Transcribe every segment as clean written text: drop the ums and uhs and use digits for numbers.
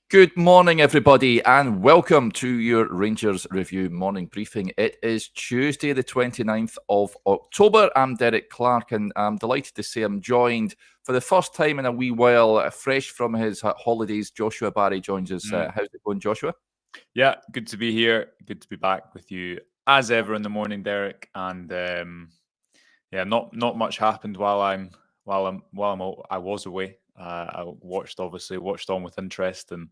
Good morning, everybody, and welcome to your Rangers Review morning briefing. It is Tuesday, the 29th of October. I'm Derek Clark, and I'm delighted to say I'm joined for the first time in a wee while, fresh from his holidays. Joshua Barry joins us. How's it going, Joshua? Yeah, good to be here. Good to be back with you as ever in the morning, Derek. And not much happened I was away. I watched on with interest and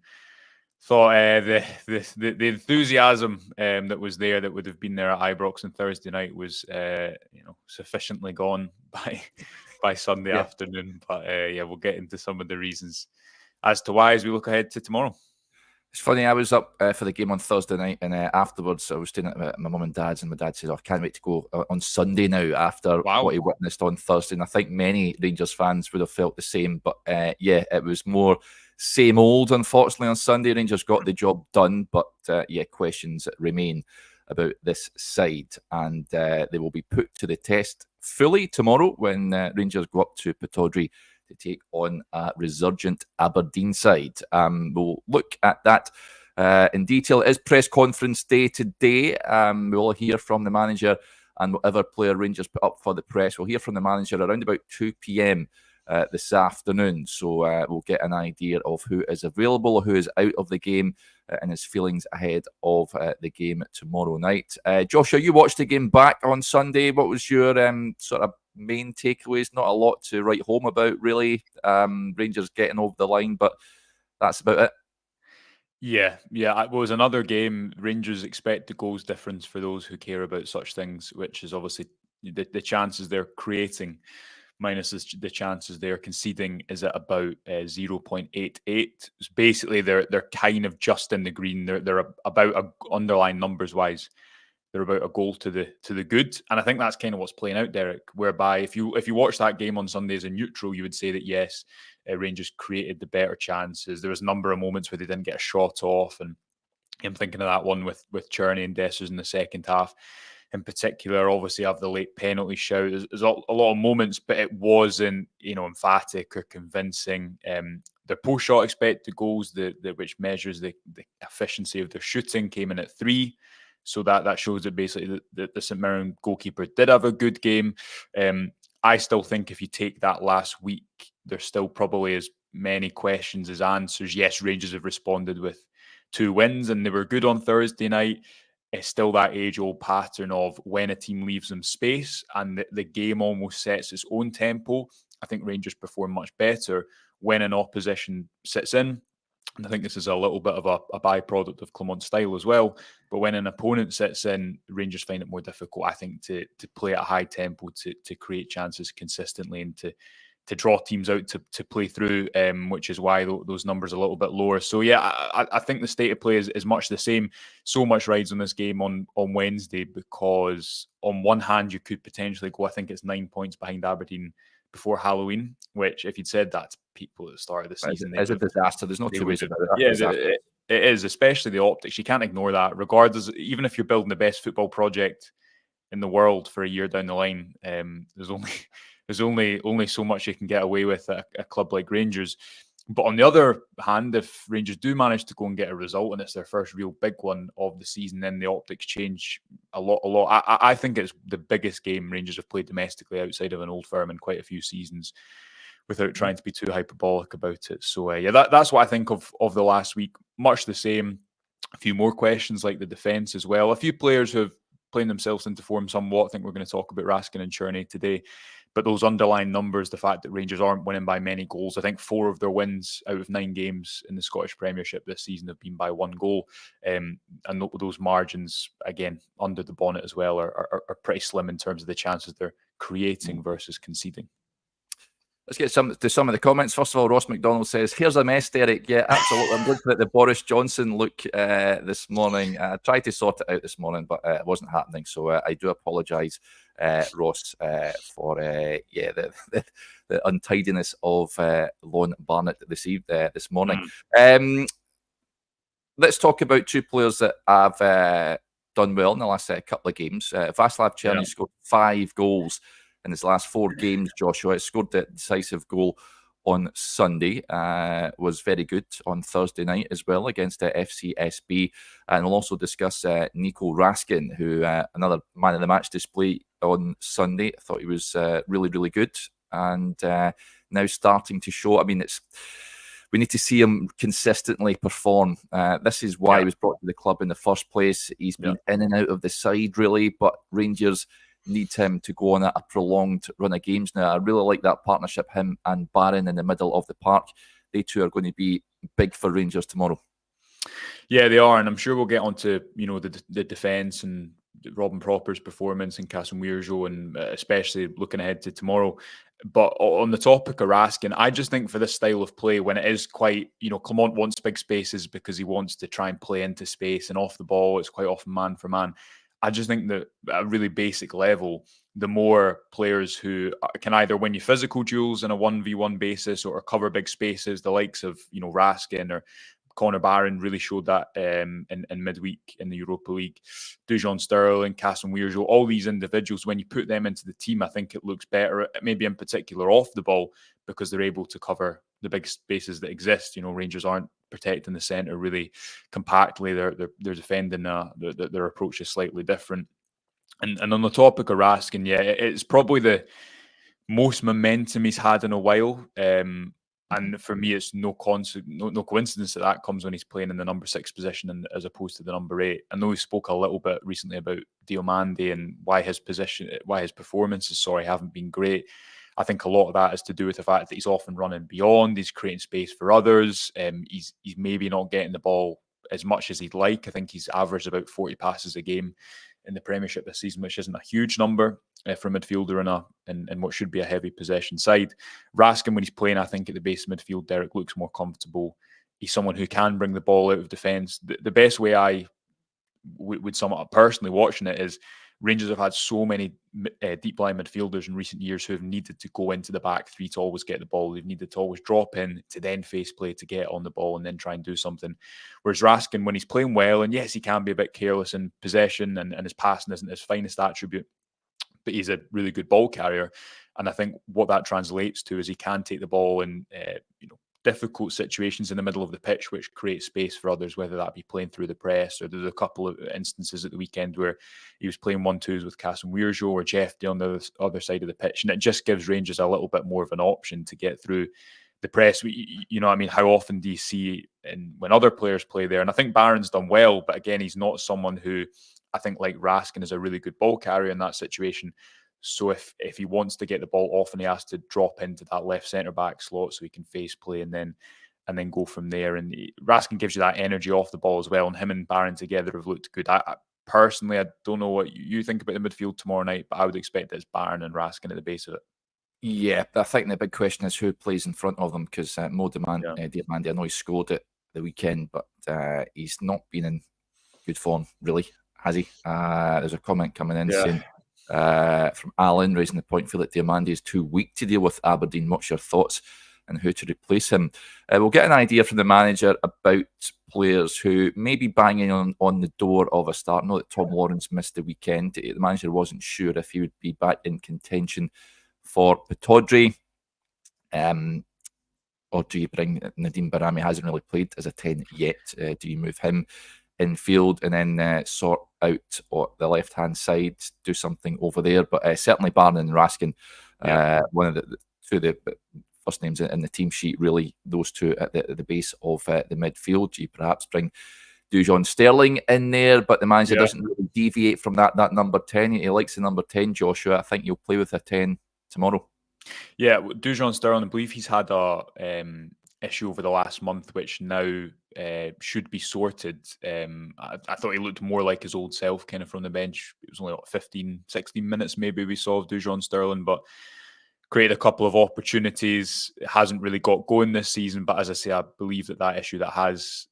thought the enthusiasm that was there, that would have been there at Ibrox on Thursday night, was sufficiently gone by Sunday afternoon. But we'll get into some of the reasons as to why as we look ahead to tomorrow. It's funny, I was up for the game on Thursday night, and afterwards I was staying at my mum and dad's, and my dad said, I can't wait to go on Sunday now after what he witnessed on Thursday. And I think many Rangers fans would have felt the same. But it was more same old, unfortunately, on Sunday. Rangers got the job done, but questions remain about this side. And they will be put to the test fully tomorrow when Rangers go up to Pittodrie to take on a resurgent Aberdeen side. We'll look at that in detail. It is press conference day today. We'll hear from the manager and whatever player Rangers put up for the press. We'll hear from the manager around about 2 p.m. This afternoon. So we'll get an idea of who is available, who is out of the game, and his feelings ahead of the game tomorrow night. Joshua, you watched the game back on Sunday. What was your sort of main takeaways? Not a lot to write home about, really. Rangers getting over the line, but that's about it. Yeah. It was another game. Rangers expect the goals difference for those who care about such things, which is obviously the chances they're creating minus the chances they're conceding is at about 0.88. So basically, they're kind of just in the green. They're about underlying numbers wise. They're about a goal to the good, and I think that's kind of what's playing out, Derek. Whereby if you watch that game on Sunday as a neutral, you would say that yes, Rangers created the better chances. There was a number of moments where they didn't get a shot off, and I'm thinking of that one with Cerny and Dessers in the second half. In particular, obviously, have the late penalty shout. There's a lot of moments, but it wasn't, emphatic or convincing. Their post-shot expected goals, which measures the efficiency of their shooting, came in at 3. So that shows that basically the St Mirren goalkeeper did have a good game. I still think if you take that last week, there's still probably as many questions as answers. Yes, Rangers have responded with 2 wins, and they were good on Thursday night. It's still that age-old pattern of when a team leaves them space and the game almost sets its own tempo. I think Rangers perform much better when an opposition sits in. And I think this is a little bit of a byproduct of Clement's style as well. But when an opponent sits in, Rangers find it more difficult, I think, to play at a high tempo, to create chances consistently, and to draw teams out to play through, which is why those numbers are a little bit lower. So, I think the state of play is much the same. So much rides on this game on Wednesday, because on one hand, you could potentially go, I think it's 9 points behind Aberdeen before Halloween, which if you'd said that to people at the start of the season, it's a disaster. There's no two ways about it. Yeah, it is, especially the optics. You can't ignore that. Regardless, even if you're building the best football project in the world for a year down the line, there's only so much you can get away with at a club like Rangers. But on the other hand, if Rangers do manage to go and get a result, and it's their first real big one of the season, then the optics change a lot. I think it's the biggest game Rangers have played domestically outside of an Old Firm in quite a few seasons, without trying to be too hyperbolic about it. So that's what I think of the last week. Much the same. A few more questions like the defence as well. A few players who have playing themselves into form somewhat. I think we're going to talk about Raskin and Cerny today. But those underlying numbers, the fact that Rangers aren't winning by many goals, I think 4 of their wins out of 9 games in the Scottish Premiership this season have been by 1 goal. And those margins, again, under the bonnet as well, are pretty slim in terms of the chances they're creating versus conceding. Let's get to some of the comments. First of all, Ross McDonald says, here's a mess, Derek. Yeah, absolutely. I'm looking at the Boris Johnson look this morning. I tried to sort it out this morning, but it wasn't happening. So I do apologise, Ross, for the untidiness of Lon Barnett this morning. Let's talk about 2 players that have done well in the last couple of games. Václav Cerny scored 5 goals in his last 4 games, Joshua. It scored the decisive goal on Sunday, was very good on Thursday night as well against FCSB. And we'll also discuss Nico Raskin, who another man of the match display on Sunday. I thought he was really, really good. And now starting to show, I mean, we need to see him consistently perform. This is why he was brought to the club in the first place. He's been in and out of the side, really, but Rangers need him to go on a prolonged run of games now. I really like that partnership, him and Barron in the middle of the park. They two are going to be big for Rangers tomorrow. Yeah, they are, and I'm sure we'll get onto the defence and Robin Proper's performance and Kasanwirjo, and especially looking ahead to tomorrow. But on the topic of Raskin, I just think for this style of play, when it is quite, Clement wants big spaces because he wants to try and play into space, and off the ball, it's quite often man for man. I just think that at a really basic level, the more players who can either win you physical duels in a 1v1 basis or cover big spaces, the likes of, Raskin or Connor Barron really showed that in midweek in the Europa League. Dujon Sterling, Kasanwirjo, all these individuals, when you put them into the team, I think it looks better, maybe in particular off the ball, because they're able to cover the big spaces that exist. Rangers aren't protecting the centre really compactly. They're defending, their approach is slightly different. And on the topic of Raskin, it's probably the most momentum he's had in a while. And for me, it's no coincidence that comes when he's playing in the number 6 position as opposed to the number 8. I know we spoke a little bit recently about Diomande and why his performances, haven't been great. I think a lot of that is to do with the fact that he's often running beyond, he's creating space for others. He's maybe not getting the ball as much as he'd like. I think he's averaged about 40 passes a game in the Premiership this season, which isn't a huge number for a midfielder in what should be a heavy possession side. Raskin, when he's playing, I think at the base of midfield, Derek looks more comfortable. He's someone who can bring the ball out of defence. The best way I would sum it up personally watching it is Rangers have had so many deep line midfielders in recent years who have needed to go into the back three to always get the ball. They've needed to always drop in to then face play to get on the ball and then try and do something. Whereas Raskin, when he's playing well, and yes, he can be a bit careless in possession and his passing isn't his finest attribute, but he's a really good ball carrier. And I think what that translates to is he can take the ball in difficult situations in the middle of the pitch, which creates space for others, whether that be playing through the press, or there's a couple of instances at the weekend where he was playing 1-2s with Kasanwirjo or Jeff on the other side of the pitch, and it just gives Rangers a little bit more of an option to get through the press. How often do you see when other players play there? And I think Barron's done well, but again, he's not someone who, I think, like Raskin, is a really good ball carrier in that situation. So if he wants to get the ball, often he has to drop into that left centre-back slot so he can face play and then go from there. And Raskin gives you that energy off the ball as well, and him and Barron together have looked good. Personally, I don't know what you think about the midfield tomorrow night, but I would expect it's Barron and Raskin at the base of it. Yeah, I think the big question is who plays in front of them, because Mo Diomande, I know he scored it the weekend, but he's not been in good form, really, has he? There's a comment coming in saying, from Alan, raising the point, feel that Diomande is too weak to deal with Aberdeen. What's your thoughts on who to replace him? We'll get an idea from the manager about players who may be banging on the door of a start. I know that Tom Lawrence missed the weekend. The manager wasn't sure if he would be back in contention for Pittodrie. Or do you bring Nadim Barami? Hasn't really played as a 10 yet. Do you move him in field and then sort out the left-hand side, do something over there? But certainly Barron and Raskin, one of the two of the first names in the team sheet, really, those two at the base of the midfield. Do you perhaps bring Dujon Sterling in there? But the manager doesn't really deviate from that number 10. He likes the number 10, Joshua. I think you'll play with a 10 tomorrow. Yeah, Dujon Sterling, I believe he's had a issue over the last month, which now should be sorted. I thought he looked more like his old self, kind of from the bench. It was only 15, 16 minutes maybe we saw of Dujon Sterling, but created a couple of opportunities. It hasn't really got going this season, but as I say, I believe that issue that has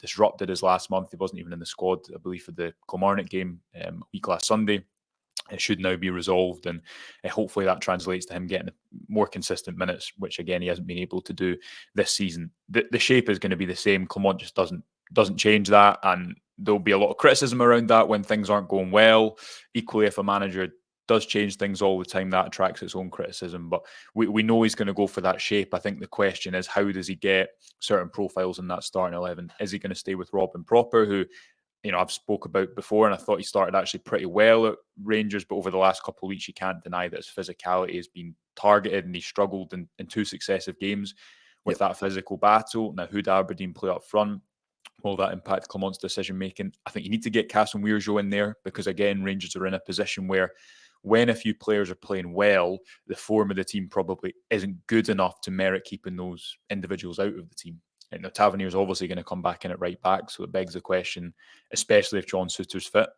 disrupted his last month, he wasn't even in the squad, I believe, for the Kilmarnock game a week last Sunday. It should now be resolved, and hopefully that translates to him getting more consistent minutes, which again he hasn't been able to do this season. The shape is going to be the same. Clement just doesn't change that, and there'll be a lot of criticism around that when things aren't going well. Equally, if a manager does change things all the time. That attracts its own criticism, but we know he's going to go for that shape. I think the question is, how does he get certain profiles in that starting 11? Is he going to stay with Robin Proper, who, you know, I've spoke about before, and I thought he started actually pretty well at Rangers, but over the last couple of weeks, you can't deny that his physicality has been targeted, and he struggled in 2 successive games with that physical battle. Now, who'd Aberdeen play up front? Will that impact Clement's decision making? I think you need to get Kasanwirjo in there, because again, Rangers are in a position where, when a few players are playing well, the form of the team probably isn't good enough to merit keeping those individuals out of the team. And now Tavernier is obviously going to come back in at right back, so it begs the question, especially if John Souttar's fit,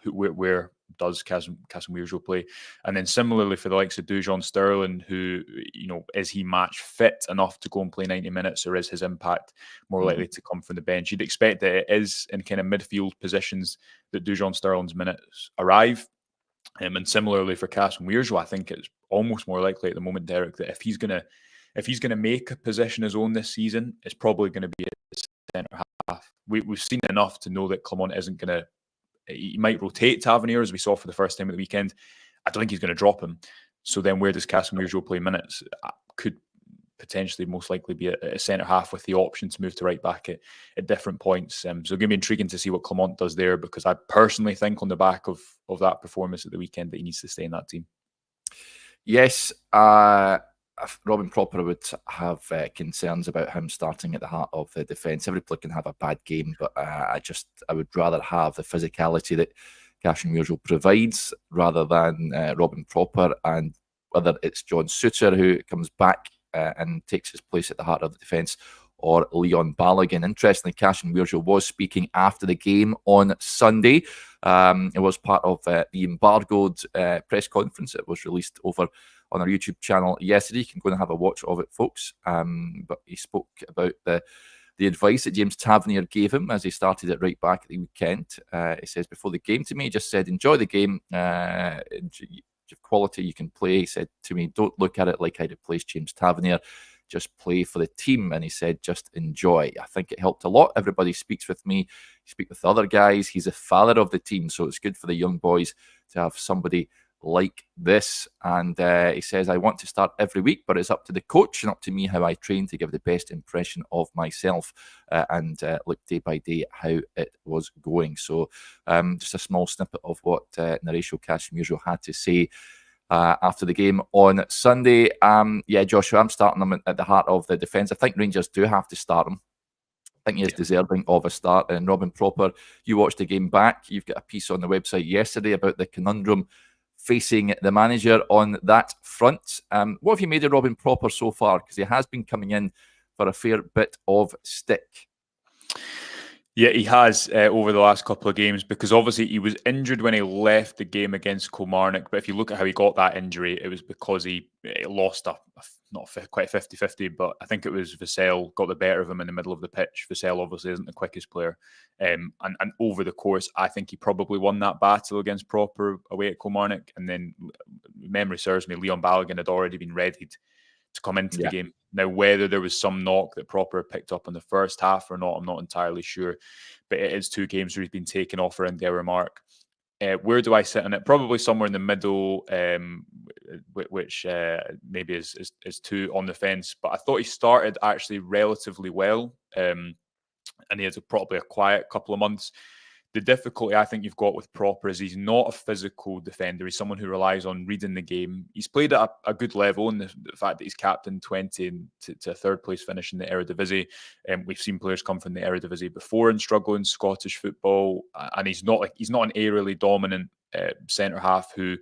where does Kasanwirjo play? And then similarly for the likes of Dujon Sterling, who, you know, is he match fit enough to go and play 90 minutes, or is his impact more likely to come from the bench? You'd expect that it is in kind of midfield positions that Dujon Sterling's minutes arrive. And similarly for Kasanwirjo, I think it's almost more likely at the moment, Derek, that if he's gonna make a position his own this season, it's probably going to be a centre half. We've seen enough to know that Clement isn't going to. He might rotate Tavernier, as we saw for the first time at the weekend. I don't think he's going to drop him. So then, where does Kasanwirjo play minutes? Could potentially most likely be a centre half with the option to move to right back at different points. So it's going to be intriguing to see what Clement does there, because I personally think on the back of that performance at the weekend that he needs to stay in that team. Yes, Robin Proper would have concerns about him starting at the heart of the defence. Every player can have a bad game, but I would rather have the physicality that Kasanwirjo provides rather than Robin Proper, and whether it's John Souttar who comes back and takes his place at the heart of the defence, or Leon Balogun. Interestingly, Kasanwirjo was speaking after the game on Sunday. It was part of the embargoed press conference. It was released over on our YouTube channel yesterday. You can go and have a watch of it, folks. But he spoke about the advice that James Tavernier gave him as he started at right back at the weekend. He says, before the game to me, he just said, enjoy the game. Quality you can play. He said to me, don't look at it like I'd replace James Tavernier, just play for the team. And he said, just enjoy. I think it helped a lot. Everybody speaks with me, speak with other guys. He's a father of the team, so it's good for the young boys to have somebody like this. And he says, I want to start every week, but it's up to the coach and up to me how I train to give the best impression of myself, and look day by day how it was going. So just a small snippet of what Narecio Kasanwirjo had to say after the game on Sunday. Yeah, Joshua, I'm starting him at the heart of the defence. I think Rangers do have to start him. I think he is deserving of a start. And Robin Proper, you watched the game back. You've got a piece on the website yesterday about the conundrum facing the manager on that front. What have you made of Robin Proper so far? Because he has been coming in for a fair bit of stick. Yeah, he has over the last couple of games, because obviously he was injured when he left the game against Kilmarnock. But if you look at how he got that injury, it was because he lost quite 50-50, but I think it was Vassell got the better of him in the middle of the pitch. Vassell obviously isn't the quickest player. And over the course, I think he probably won that battle against Proper away at Kilmarnock. And then, memory serves me, Leon Balogun had already been readied to come into the game. Now, whether there was some knock that Proper picked up in the first half or not, I'm not entirely sure. But it is 2 games where he's been taken off around the hour mark. Where do I sit on it? Probably somewhere in the middle, which maybe is 2 on the fence. But I thought he started actually relatively well. And he had probably a quiet couple of months. The difficulty I think you've got with Proper is he's not a physical defender. He's someone who relies on reading the game. He's played at a good level, and the fact that he's captain 20 to a third place finish in the Eredivisie. We've seen players come from the Eredivisie before and struggle in Scottish football, and he's not an aerially dominant centre half who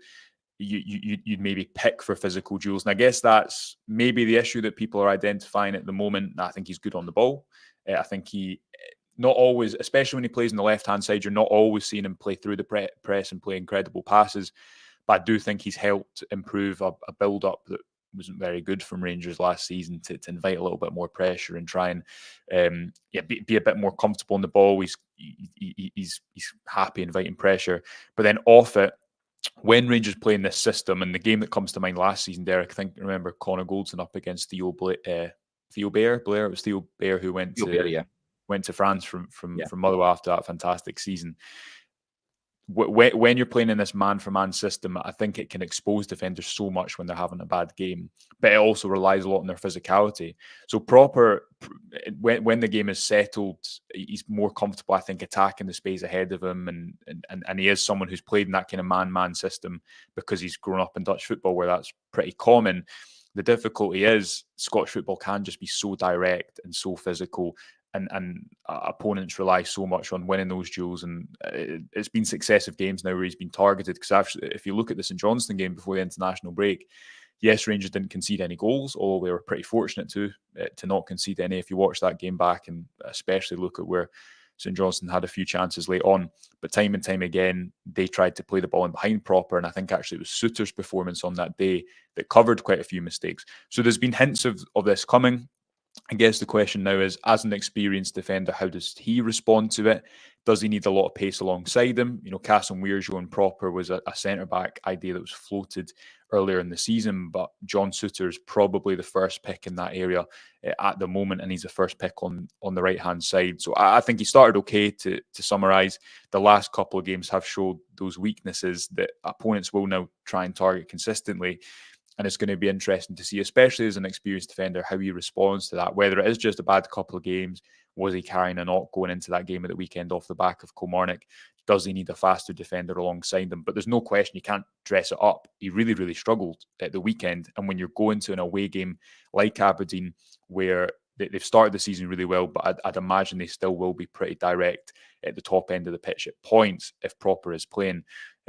you'd maybe pick for physical duels. And I guess that's maybe the issue that people are identifying at the moment. I think he's good on the ball. I think he not always, especially when he plays on the left-hand side, you're not always seeing him play through the press and play incredible passes. But I do think he's helped improve a build-up that wasn't very good from Rangers last season to invite a little bit more pressure and try and be a bit more comfortable on the ball. He's happy inviting pressure. But then off it, when Rangers play in this system, and the game that comes to mind last season, Derek, I remember Connor Goldson up against Theo Blair. It was Theo Blair who went to France from Motherwell after that fantastic season. when you're playing in this man-for-man system, I think it can expose defenders so much when they're having a bad game. But it also relies a lot on their physicality. So when the game is settled, he's more comfortable, I think, attacking the space ahead of him. And he is someone who's played in that kind of man-man system because he's grown up in Dutch football where that's pretty common. The difficulty is Scottish football can just be so direct and so physical. And opponents rely so much on winning those duels, and it's been successive games now where he's been targeted. Because actually, if you look at the St Johnstone game before the international break, yes, Rangers didn't concede any goals, although they were pretty fortunate to not concede any. If you watch that game back, and especially look at where St Johnstone had a few chances late on, but time and time again, they tried to play the ball in behind proper. And I think actually it was Suter's performance on that day that covered quite a few mistakes. So there's been hints of this coming. I guess the question now is, as an experienced defender, how does he respond to it? Does he need a lot of pace alongside him? You know, Kasanwirjo and Proper was a centre-back idea that was floated earlier in the season, but John Suter is probably the first pick in that area at the moment, and he's the first pick on the right-hand side. So I think he started okay. To summarise, the last couple of games have showed those weaknesses that opponents will now try and target consistently. And it's going to be interesting to see, especially as an experienced defender, how he responds to that. Whether it is just a bad couple of games, was he carrying a knock going into that game at the weekend off the back of Kilmarnock? Does he need a faster defender alongside him? But there's no question you can't dress it up. He really, really struggled at the weekend. And when you're going to an away game like Aberdeen, where they've started the season really well, but I'd imagine they still will be pretty direct at the top end of the pitch at points if Proper is playing.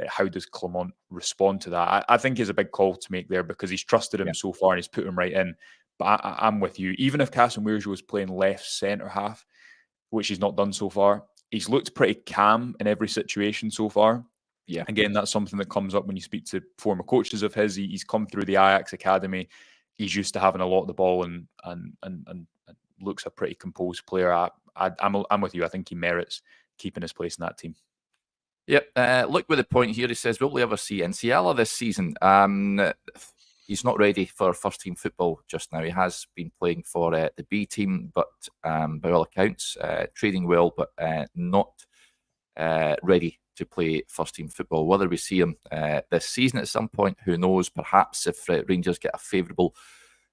How does Clement respond to that? I think is a big call to make there because he's trusted him so far and he's put him right in. But I'm with you. Even if Kasanwirjo was playing left centre half, which he's not done so far, he's looked pretty calm in every situation so far. Yeah. Again, that's something that comes up when you speak to former coaches of his. He's come through the Ajax academy. He's used to having a lot of the ball and looks a pretty composed player. I'm with you. I think he merits keeping his place in that team. Yep. Look with the point here. He says, will we ever see Nsiala this season? He's not ready for first-team football just now. He has been playing for the B team, but by all accounts, training well, but not ready to play first-team football. Whether we see him this season at some point, who knows? Perhaps if Rangers get a favourable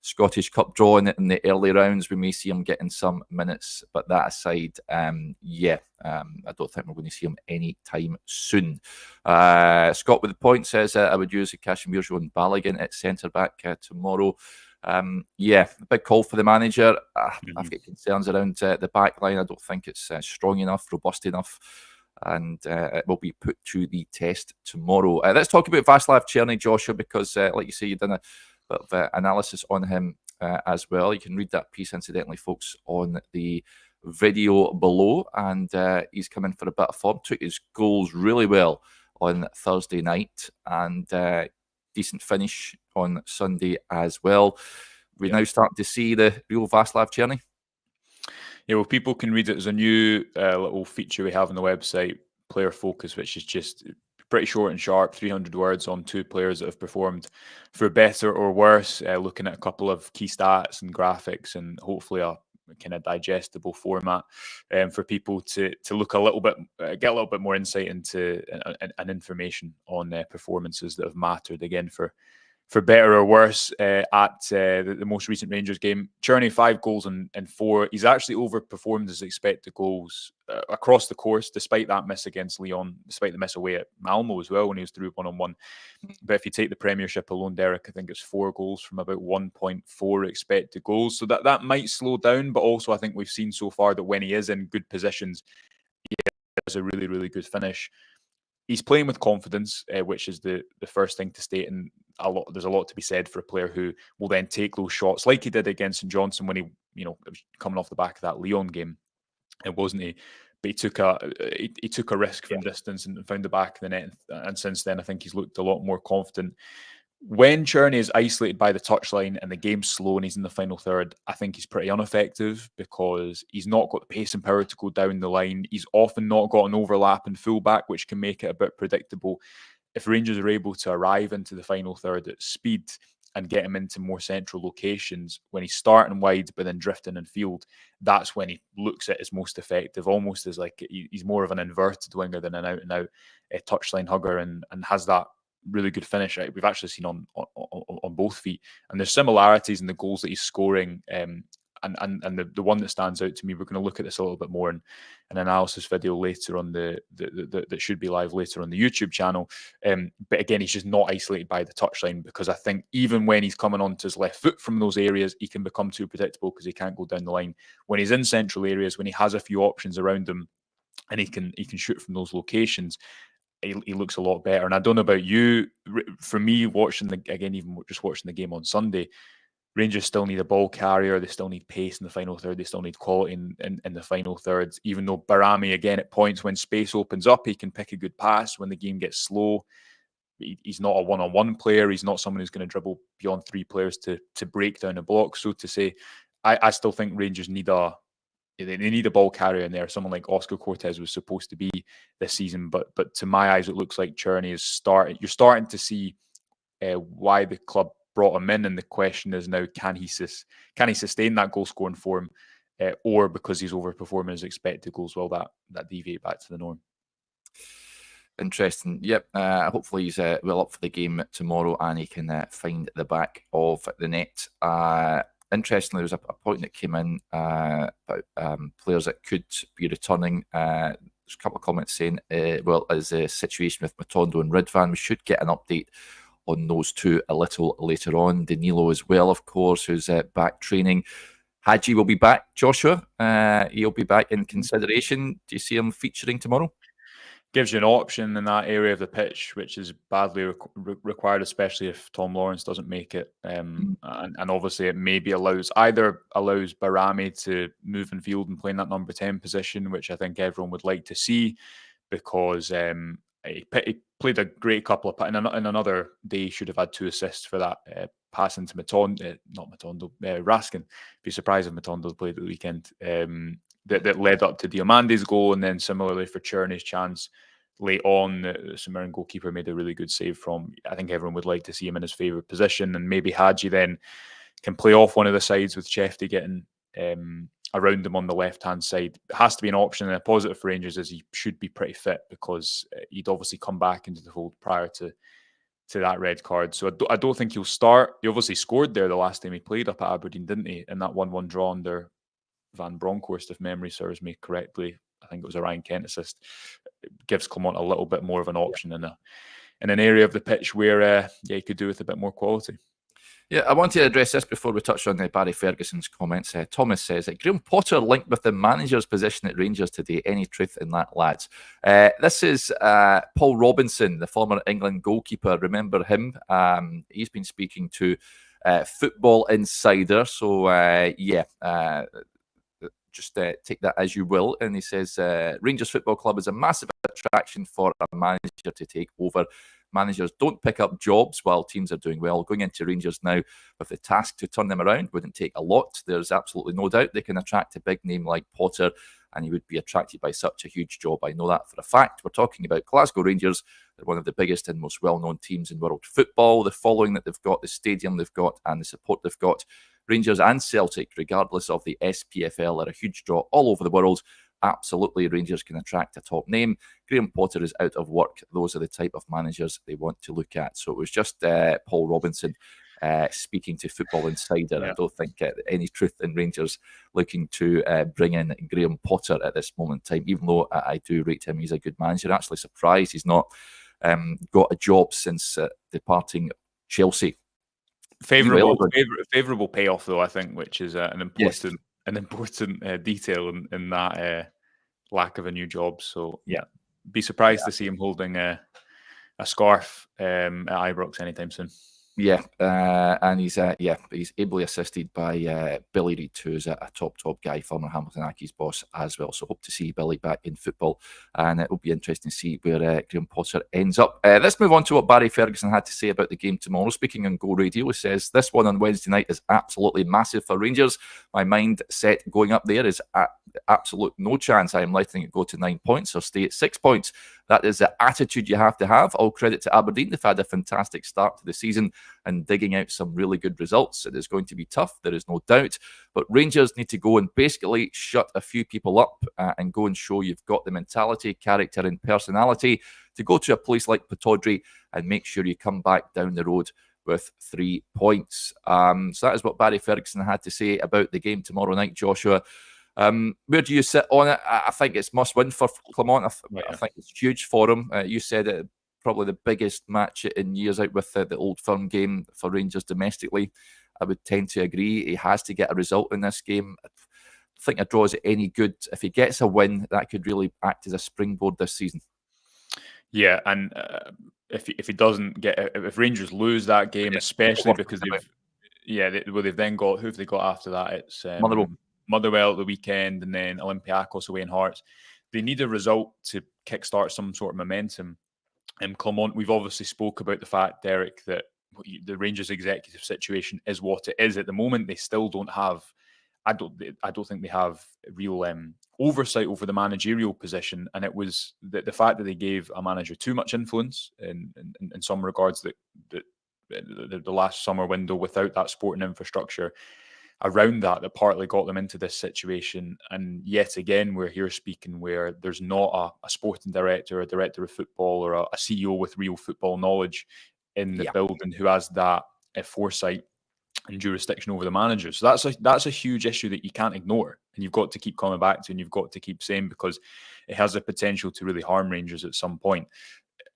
Scottish Cup draw in the early rounds, we may see him getting some minutes. But that aside, I don't think we're going to see him anytime soon. Scott with the point says, I would use Kasanwirjo and Balogun at centre-back tomorrow. A big call for the manager. I've got concerns around the back line. I don't think it's strong enough, robust enough. And it will be put to the test tomorrow. Let's talk about Václav Cerny, Joshua, because like you say, you've done a bit of analysis on him as well. You can read that piece, incidentally, folks, on the video below. And he's come in for a bit of form. Took his goals really well on Thursday night, and decent finish on Sunday as well. We're now starting to see the real Václav Cerny. Yeah, well, people can read it. There's a new little feature we have on the website, Player Focus, which is just pretty short and sharp, 300 words on two players that have performed for better or worse, looking at a couple of key stats and graphics, and hopefully a kind of digestible format for people to look a little bit, get a little bit more insight into and information on performances that have mattered, again, for better or worse at the most recent Rangers game. Cerny, 5 goals and 4. He's actually overperformed his expected goals across the course, despite that miss against Lyon, despite the miss away at Malmo as well when he was through 1-on-1. But if you take the Premiership alone, Derek, I think it's 4 goals from about 1.4 expected goals. So that might slow down, but also I think we've seen so far that when he is in good positions, he has a really, really good finish. He's playing with confidence, which is the first thing to state, and there's a lot to be said for a player who will then take those shots, like he did against St Johnstone when he was coming off the back of that Lyon game. It wasn't he, but he took a risk from distance and found the back of the net, and since then I think he's looked a lot more confident. When Cerny is isolated by the touchline and the game's slow and he's in the final third, I think he's pretty ineffective because he's not got the pace and power to go down the line. He's often not got an overlap in fullback, which can make it a bit predictable. If Rangers are able to arrive into the final third at speed, and get him into more central locations, when he's starting wide but then drifting in field, that's when he looks at his most effective, almost as like he's more of an inverted winger than an out-and-out touchline hugger, and has that really good finish. Right? We've actually seen on both feet, and there's similarities in the goals that he's scoring. And the one that stands out to me, we're going to look at this a little bit more in an analysis video later on that should be live later on the YouTube channel. But again, he's just not isolated by the touchline, because I think even when he's coming onto his left foot from those areas, he can become too predictable because he can't go down the line. When he's in central areas, when he has a few options around him, and he can shoot from those locations, he looks a lot better. And I don't know about you, for me, watching even just watching the game on Sunday, Rangers still need a ball carrier. They still need pace in the final third. They still need quality in the final thirds. Even though Barami, again, at points when space opens up, he can pick a good pass. When the game gets slow, he's not a one-on-one player. He's not someone who's going to dribble beyond three players to break down a block. So to say, I still think Rangers need a ball carrier in there. Someone like Oscar Cortez was supposed to be this season, but to my eyes, it looks like Cerny is starting. You're starting to see why the club brought him in, and the question is now, can he sustain that goal scoring form, or because he's overperforming his expected goals, will that deviate back to the norm? Interesting. Yep. Hopefully he's well up for the game tomorrow, and he can find the back of the net. Interestingly, there was a point that came in about players that could be returning. There's a couple of comments saying, well, as a situation with Matondo and Ridvan, we should get an update on those two a little later on. Danilo as well, of course, who's back training. Hadji will be back, Joshua. He'll be back in consideration. Do you see him featuring tomorrow? Gives you an option in that area of the pitch, which is badly required, especially if Tom Lawrence doesn't make it. And obviously it maybe allows Barami to move in field and play in that number 10 position, which I think everyone would like to see, because he played a great couple of... In another day, he should have had 2 assists for that pass into Raskin. Be surprised if Matondo played at the weekend. That led up to Diamandi's goal, and then similarly for Cerny's chance late on, the St Mirren goalkeeper made a really good save from. I think everyone would like to see him in his favourite position, and maybe Hadji then can play off one of the sides with Chefty getting around him on the left-hand side. It has to be an option, and a positive for Rangers is he should be pretty fit, because he'd obviously come back into the fold prior to that red card. So I don't think he'll start. He obviously scored there the last time he played up at Aberdeen, didn't he? In that 1-1 draw under Van Bronckhorst, if memory serves me correctly. I think it was a Ryan Kent assist. It gives Clement a little bit more of an option in an area of the pitch where he could do with a bit more quality. Yeah, I want to address this before we touch on Barry Ferguson's comments. Thomas says that Graham Potter linked with the manager's position at Rangers today. Any truth in that, lads? This is Paul Robinson, the former England goalkeeper. Remember him? He's been speaking to Football Insider. So, just take that as you will. And he says, Rangers Football Club is a massive attraction for a manager to take over. Managers don't pick up jobs while teams are doing well. Going into Rangers now with the task to turn them around wouldn't take a lot. There's absolutely no doubt they can attract a big name like Potter, and he would be attracted by such a huge job. I know that for a fact. We're talking about Glasgow Rangers. They're one of the biggest and most well-known teams in world football. The following that they've got, the stadium they've got, and the support they've got. Rangers and Celtic, regardless of the SPFL, are a huge draw all over the world. Absolutely, Rangers can attract a top name. Graham Potter is out of work. Those are the type of managers they want to look at. So it was just Paul Robinson speaking to Football Insider. Yeah. I don't think any truth in Rangers looking to bring in Graham Potter at this moment in time, even though I do rate him. He's a good manager. Actually surprised he's not got a job since departing Chelsea. Favourable payoff, though, I think, which is an important detail in that lack of a new job. So yeah, be surprised to see him holding a scarf at Ibrox anytime soon. Yeah, and he's ably assisted by Billy Reid, who's a top guy, former Hamilton Accies boss as well. So hope to see Billy back in football, and it will be interesting to see where Graham Potter ends up. Let's move on to what Barry Ferguson had to say about the game tomorrow. Speaking on Go Radio, he says, this one on Wednesday night is absolutely massive for Rangers. My mindset going up there is absolute no chance I am letting it go to 9 points or stay at 6 points. That is the attitude you have to have. All credit to Aberdeen. They've had a fantastic start to the season and digging out some really good results. It is going to be tough, there is no doubt. But Rangers need to go and basically shut a few people up and go and show you've got the mentality, character and personality to go to a place like Pittodrie and make sure you come back down the road with 3 points. So that is what Barry Ferguson had to say about the game tomorrow night, Joshua. Where do you sit on it? I think it's must win for Clement. I think it's huge for him. You said it, probably the biggest match in years out with the Old Firm game for Rangers domestically. I would tend to agree. He has to get a result in this game. I think a draw is any good. If he gets a win, that could really act as a springboard this season. Yeah, and if he doesn't get, if Rangers lose that game, especially because they've then got, who have they got after that? It's Motherwell at the weekend, and then Olympiacos away in Hearts. They need a result to kickstart some sort of momentum. And Clement, we've obviously spoke about the fact, Derek, that the Rangers executive situation is what it is at the moment. They still don't have, I don't think they have real oversight over the managerial position. And it was the fact that they gave a manager too much influence in some regards, that the last summer window without that sporting infrastructure around that partly got them into this situation. And yet again, we're here speaking where there's not a sporting director, a director of football, or a CEO with real football knowledge in the building who has that foresight and jurisdiction over the managers. So that's a huge issue that you can't ignore, and you've got to keep coming back to, and you've got to keep saying, because it has the potential to really harm Rangers at some point.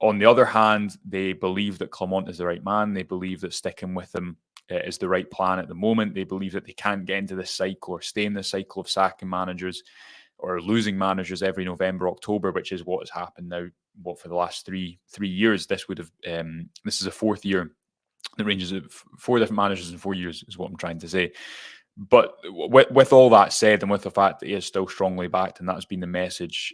On the other hand, they believe that Clement is the right man. They believe that sticking with him is the right plan at the moment. They believe that they can't get into this cycle or stay in this cycle of sacking managers or losing managers every November, October, which is what has happened now. What, for the last three years? This would have this is a fourth year. The Rangers have 4 different managers in 4 years, is what I'm trying to say. But with all that said, and with the fact that he is still strongly backed, and that's been the message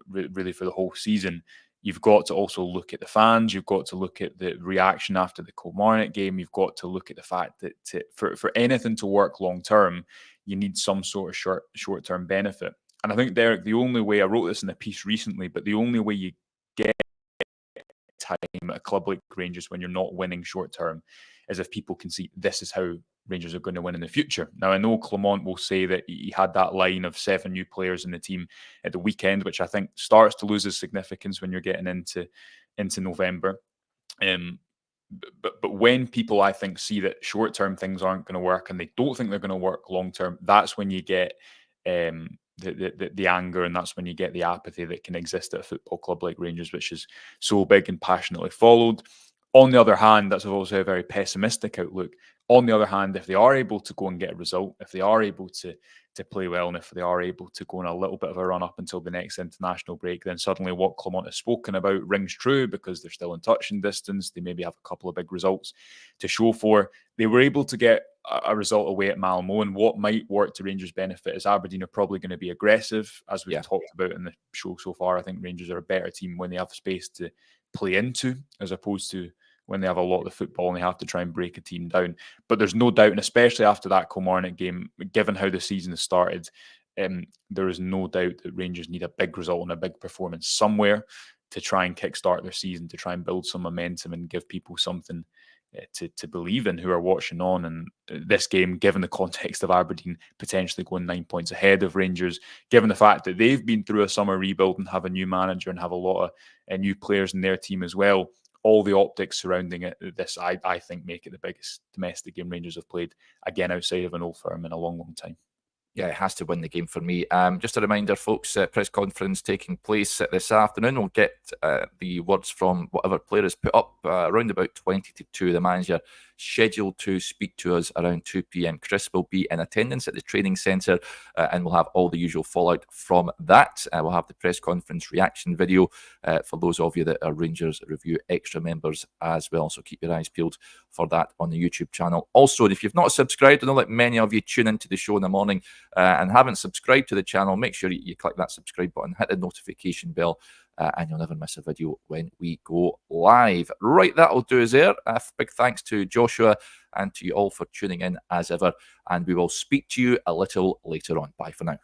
really for the whole season, you've got to also look at the fans. You've got to look at the reaction after the Kilmarnock game. You've got to look at the fact that for anything to work long term, you need some sort of short term benefit. And I think, Derek, the only way, I wrote this in a piece recently, but the only way you get time at a club like Rangers when you're not winning short term is if people can see this is how Rangers are going to win in the future. Now, I know Clement will say that he had that line of 7 new players in the team at the weekend, which I think starts to lose its significance when you're getting into November. But when people, I think, see that short-term things aren't going to work and they don't think they're going to work long-term, that's when you get the anger, and that's when you get the apathy that can exist at a football club like Rangers, which is so big and passionately followed. On the other hand, that's also a very pessimistic outlook. On the other hand, if they are able to go and get a result, if they are able to play well, and if they are able to go on a little bit of a run up until the next international break, then suddenly what Clement has spoken about rings true, because they're still in touching distance. They maybe have a couple of big results to show for. They were able to get a result away at Malmo, and what might work to Rangers' benefit is Aberdeen are probably going to be aggressive, as we've talked about in the show so far. I think Rangers are a better team when they have space to play into, as opposed to when they have a lot of the football and they have to try and break a team down. But there's no doubt, and especially after that Kilmarnock game, given how the season has started, there is no doubt that Rangers need a big result and a big performance somewhere to try and kickstart their season, to try and build some momentum and give people something to believe in who are watching on. And this game, given the context of Aberdeen potentially going 9 points ahead of Rangers, given the fact that they've been through a summer rebuild and have a new manager and have a lot of new players in their team as well, all the optics surrounding it, this I think make it the biggest domestic game Rangers have played, again, outside of an Old Firm in a long, long time. Yeah, it has to win the game for me. Just a reminder, folks, press conference taking place this afternoon. We'll get the words from whatever player is put up around about 20 to 2. The manager scheduled to speak to us around 2 p.m. Chris will be in attendance at the training centre, and we'll have all the usual fallout from that. We'll have the press conference reaction video for those of you that are Rangers Review Extra members as well. So keep your eyes peeled for that on the YouTube channel. Also, if you've not subscribed, I know that many of you tune into the show in the morning and haven't subscribed to the channel, make sure you click that subscribe button, hit the notification bell, and you'll never miss a video when we go live. Right, that'll do us there. A big thanks to Joshua and to you all for tuning in as ever, and we will speak to you a little later on. Bye for now.